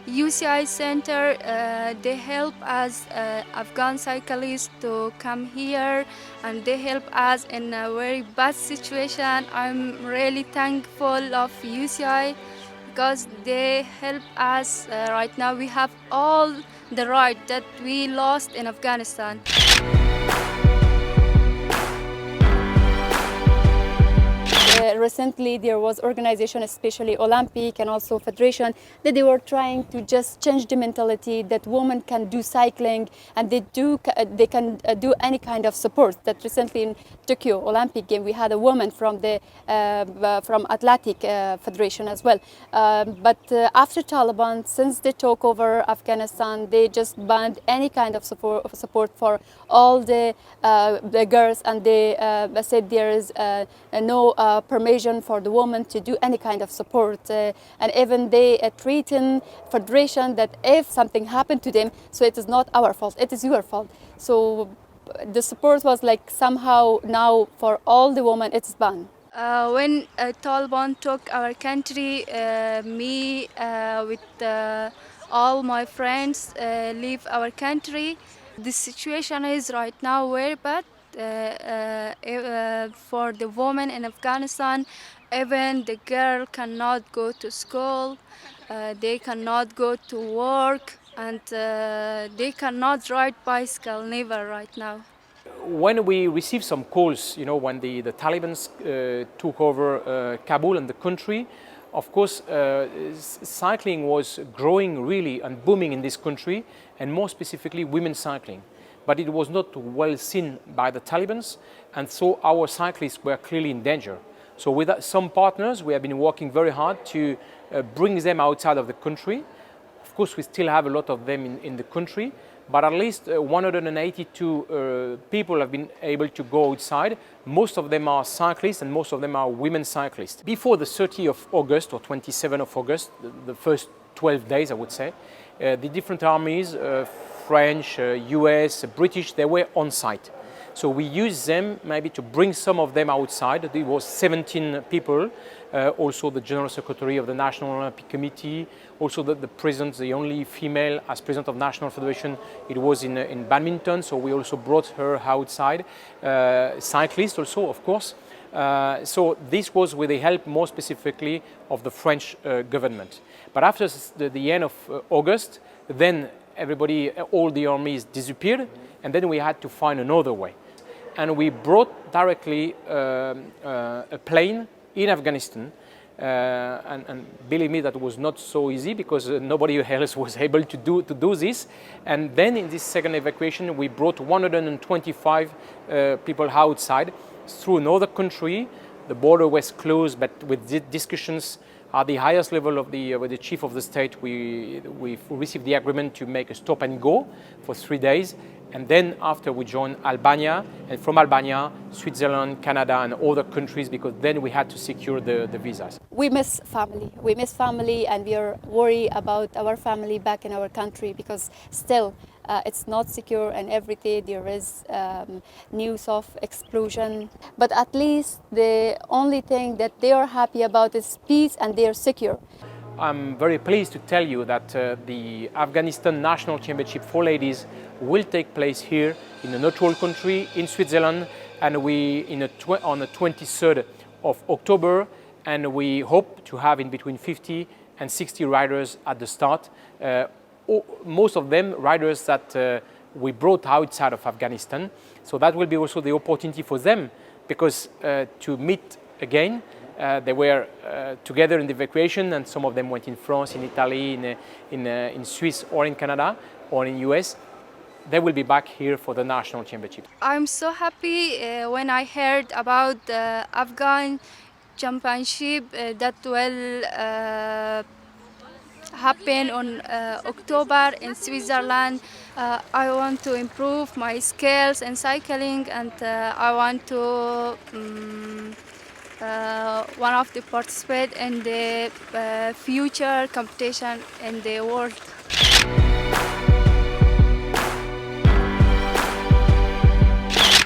UCI Center, they help us Afghan cyclists to come here, and they help us in a very bad situation. I'm really thankful of UCI because they help us. Right now we have all the right that we lost in Afghanistan. Recently there was organization, especially Olympic and also Federation, that they were trying to just change the mentality that women can do cycling and they can do any kind of support. That recently in Tokyo Olympic game we had a woman from the from athletic federation as well. But after Taliban, since they took over Afghanistan, they just banned any kind of support for all the girls, and they said there is no permission for the woman to do any kind of support, and even they threaten federation that if something happened to them, so it is not our fault, it is your fault. So the support was like somehow now for all the women it's banned. When Taliban took our country, me with all my friends leave our country. The situation is right now very bad for the women in Afghanistan. Even the girl cannot go to school, they cannot go to work, and they cannot ride bicycle, never right now. When we received some calls, when the Taliban took over Kabul and the country, of course, cycling was growing really and booming in this country, and more specifically women's cycling. But it was not well seen by the Taliban, and so our cyclists were clearly in danger. So with some partners, we have been working very hard to bring them outside of the country. Of course, we still have a lot of them in the country, but at least 182 people have been able to go outside. Most of them are cyclists, and most of them are women cyclists. Before the 30th of August or 27th of August, the first 12 days, I would say, the different armies, French, US, British, they were on site. So we used them maybe to bring some of them outside. There was 17 people, also the General Secretary of the National Olympic Committee, also the president, the only female as president of National Federation, it was in badminton, so we also brought her outside. Cyclists also, of course. So this was with the help more specifically of the French government. But after the end of August, then everybody, all the armies disappeared, and then we had to find another way. And we brought directly a plane in Afghanistan, and believe me, that was not so easy because nobody else was able to do this. And then in this second evacuation, we brought 125 people outside through another country. The border was closed, but with the discussions at the highest level of with the chief of the state, we received the agreement to make a stop and go for 3 days. And then after we joined Albania, and from Albania, Switzerland, Canada, and other countries, because then we had to secure the visas. We miss family, and we are worried about our family back in our country, because still it's not secure, and every day there is news of explosion. But at least the only thing that they are happy about is peace, and they are secure. I'm very pleased to tell you that the Afghanistan National Championship for ladies will take place here in a neutral country in Switzerland, and on the 23rd of October, and we hope to have in between 50 and 60 riders at the start. Most of them riders that we brought outside of Afghanistan. So that will be also the opportunity for them, because to meet again. They were together in the evacuation, and some of them went in France, in Italy, in Swiss, or in Canada, or in US. They will be back here for the national championship. I'm so happy when I heard about the Afghan championship that will happen on October in Switzerland. I want to improve my skills in cycling, and I want to one of the participate in the future competition in the world.